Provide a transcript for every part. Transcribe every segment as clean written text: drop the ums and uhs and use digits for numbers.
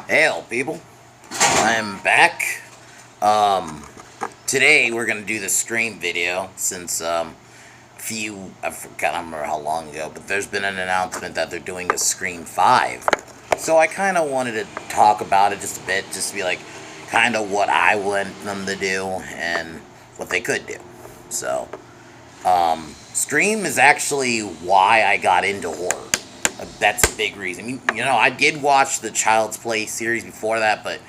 Hail, people. I'm back. Um, Today we're gonna do the Scream video since I forgot, I don't remember how long ago, but there's been an announcement that they're doing a Scream 5. So I kind of wanted to talk about it just a bit, just to be like, kind of what I want them to do and what they could do. So, Scream is actually why I got into horror. That's a big reason. I mean, I did watch the Child's Play series before that, but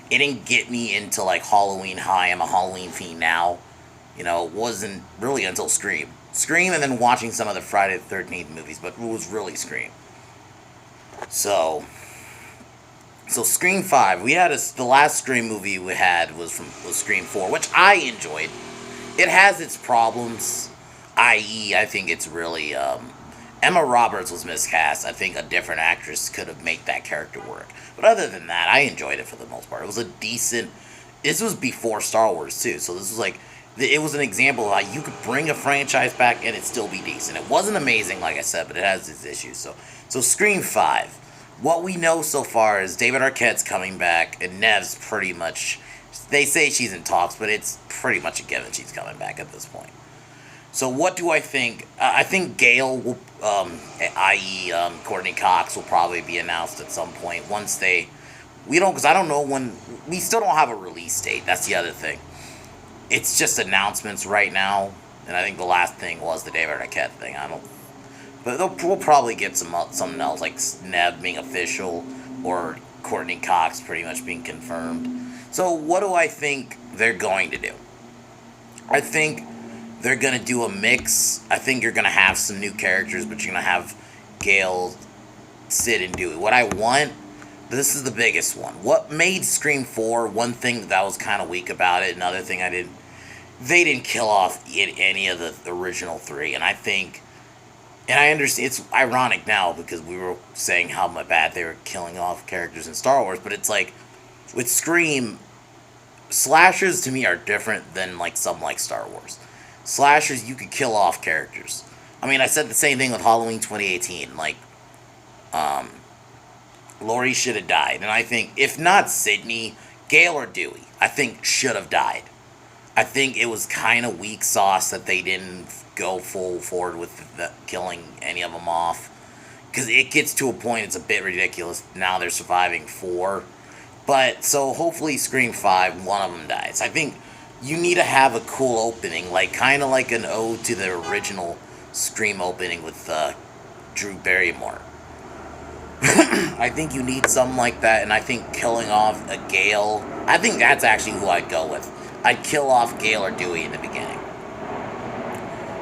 it didn't get me into like Halloween High. I'm a Halloween fiend now. It wasn't really until Scream. Scream and then watching some of the Friday the 13th movies, but it was really Scream. So, Scream 5, the last Scream movie we had was Scream 4, which I enjoyed. It has its problems, i.e., I think it's really Emma Roberts was miscast. I think a different actress could have made that character work. But other than that, I enjoyed it for the most part. It was a decent. This was before Star Wars too, so this was like it was an example of how you could bring a franchise back and it still be decent. It wasn't amazing, like I said, but it has its issues. So Scream 5. What we know so far is David Arquette's coming back, and Nev's pretty much. They say she's in talks, but it's pretty much a given she's coming back at this point. So what do I think? I think Gale will, i.e., Courtney Cox, will probably be announced at some point once they. We don't, because I don't know when. We still don't have a release date. That's the other thing. It's just announcements right now, and I think the last thing was the David Arquette thing. I don't. But we'll probably get something else like Nev being official or Courtney Cox pretty much being confirmed. So what do I think they're going to do? I think they're going to do a mix. I think you're going to have some new characters, but you're going to have Gale, Sid, and Dewey. What I want, this is the biggest one. What made Scream 4, one thing that was kind of weak about it, another thing they didn't kill off any of the original three. And I think, and I understand, it's ironic now because we were saying how bad they were killing off characters in Star Wars, but it's like, with Scream, slashers to me are different than like some like Star Wars. Slashers, you could kill off characters. I mean, I said the same thing with Halloween 2018. Like, Laurie should have died. And I think, if not Sydney, Gale or Dewey, I think should have died. I think it was kind of weak sauce that they didn't go full forward with killing any of them off. Because it gets to a point, it's a bit ridiculous. Now they're surviving 4. But, so hopefully Scream 5, one of them dies. I think you need to have a cool opening, like kind of like an ode to the original Scream opening with Drew Barrymore. I think you need something like that, and I think killing off a Gale, I think that's actually who I'd go with. I'd kill off Gale or Dewey in the beginning.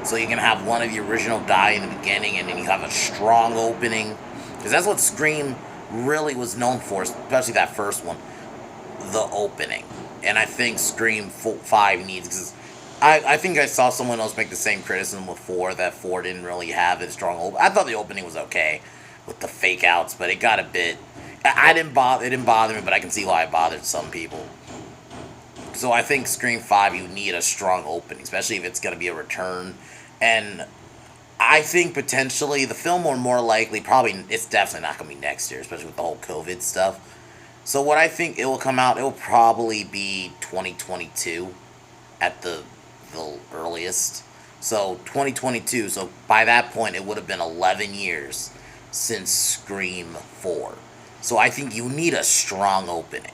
So you can have one of the original die in the beginning, and then you have a strong opening. Because that's what Scream really was known for, especially that first one, the opening. And I think Scream 5 needs, because I think I saw someone else make the same criticism with 4, that 4 didn't really have a strong opening. I thought the opening was okay with the fake outs, but it got a bit, it didn't bother me, but I can see why it bothered some people. So I think Scream 5, you need a strong opening, especially if it's going to be a return. And I think potentially the film, or more likely, probably, it's definitely not going to be next year, especially with the whole COVID stuff. So what I think it will come out, it will probably be 2022 at the earliest. So 2022, so by that point it would have been 11 years since Scream 4. So I think you need a strong opening.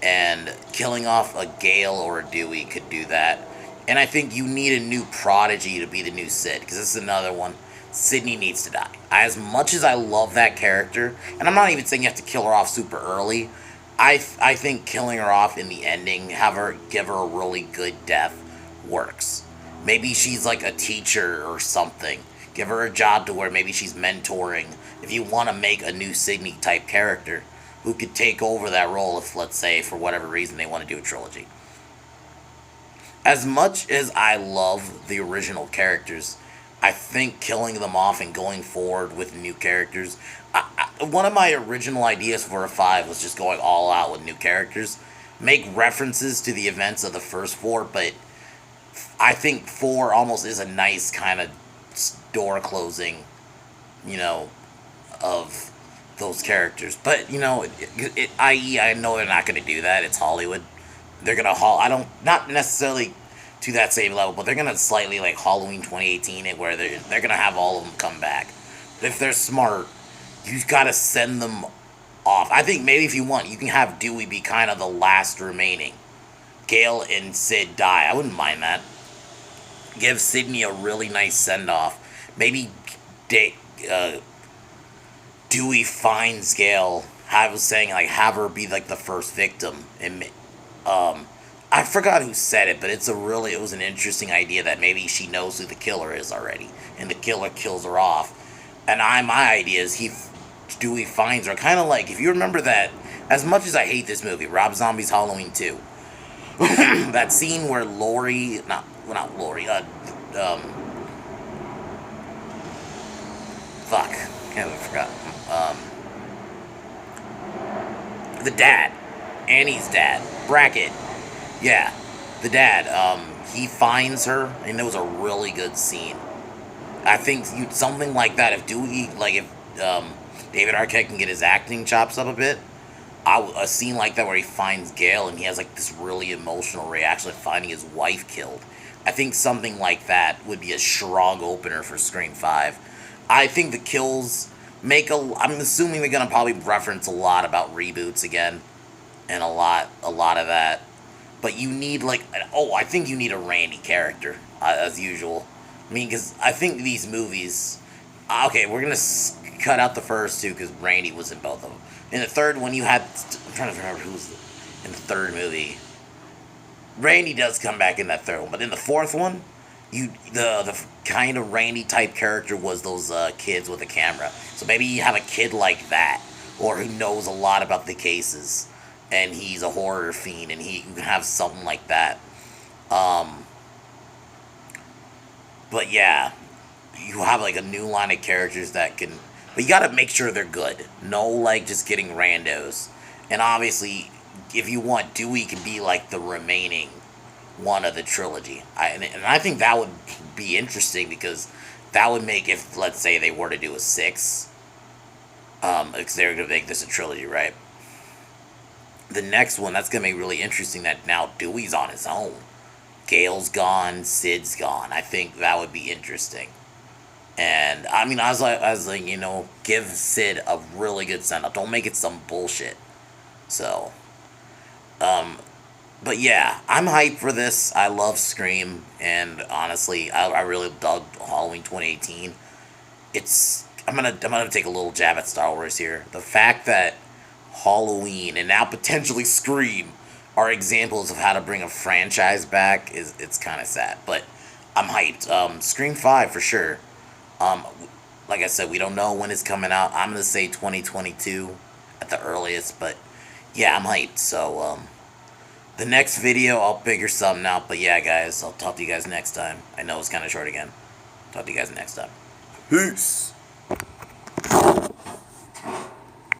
And killing off a Gale or a Dewey could do that. And I think you need a new Prodigy to be the new Sid, because this is another one. Sydney needs to die. As much as I love that character, and I'm not even saying you have to kill her off super early, I think killing her off in the ending, give her a really good death, works. Maybe she's like a teacher or something. Give her a job to where maybe she's mentoring. If you want to make a new Sydney type character who could take over that role if, let's say, for whatever reason they want to do a trilogy. As much as I love the original characters, I think killing them off and going forward with new characters. One of my original ideas for a 5 was just going all out with new characters. Make references to the events of the first 4, but I think 4 almost is a nice kind of door closing, of those characters. But you know, i.e., I know they're not going to do that. It's Hollywood. They're gonna I don't, not necessarily to that same level, but they're gonna slightly like Halloween 2018 it, where they're gonna have all of them come back. But if they're smart, you gotta send them off. I think maybe if you want, you can have Dewey be kind of the last remaining. Gale and Sid die. I wouldn't mind that. Give Sydney a really nice send off. Maybe uh, Dewey finds Gale. I was saying like have her be like the first victim, and I forgot who said it, but it was an interesting idea that maybe she knows who the killer is already, and the killer kills her off. And my idea is Dewey finds her, kind of like if you remember that. As much as I hate this movie, Rob Zombie's Halloween 2, that scene where Laurie, not Laurie, fuck, I forgot. The dad, Annie's dad, Brackett, yeah, the dad. He finds her, and it was a really good scene. I think something like that. If Dewey, like if David Arquette can get his acting chops up a bit, a scene like that where he finds Gale and he has like this really emotional reaction of finding his wife killed. I think something like that would be a strong opener for Scream 5. I think the kills I'm assuming they're gonna probably reference a lot about reboots again, and a lot of that. But you need I think you need a Randy character as usual. I mean, because I think these movies. Okay, we're gonna cut out the first two because Randy was in both of them. In the third one, I'm trying to remember who was in the third movie. Randy does come back in that third one, but in the fourth one, the kind of Randy type character was those kids with a camera. So maybe you have a kid like that, or who knows a lot about the cases, and he's a horror fiend, and you can have something like that. But yeah, you have like a new line of characters that can, but you gotta make sure they're good. No, like just getting randos. And obviously, if you want, Dewey can be like the remaining one of the trilogy. And I think that would be interesting because that would make, if let's say they were to do a 6, because they're gonna make this a trilogy, right? The next one, that's gonna be really interesting. That now Dewey's on his own. Gale's gone, Sid's gone. I think that would be interesting. And I mean, I was like, give Sid a really good send up. Don't make it some bullshit. So, but yeah, I'm hyped for this. I love Scream, and honestly, I really dug Halloween 2018. I'm gonna take a little jab at Star Wars here. The fact that Halloween and now potentially Scream are examples of how to bring a franchise back it's kind of sad, but I'm hyped. Scream 5 for sure. Um, like I said, we don't know when it's coming out. I'm gonna say 2022 at the earliest, but yeah, I'm hyped. So the next video I'll figure something out. But yeah, guys, I'll talk to you guys next time. I know it's kind of short again. Talk to you guys next time. Peace.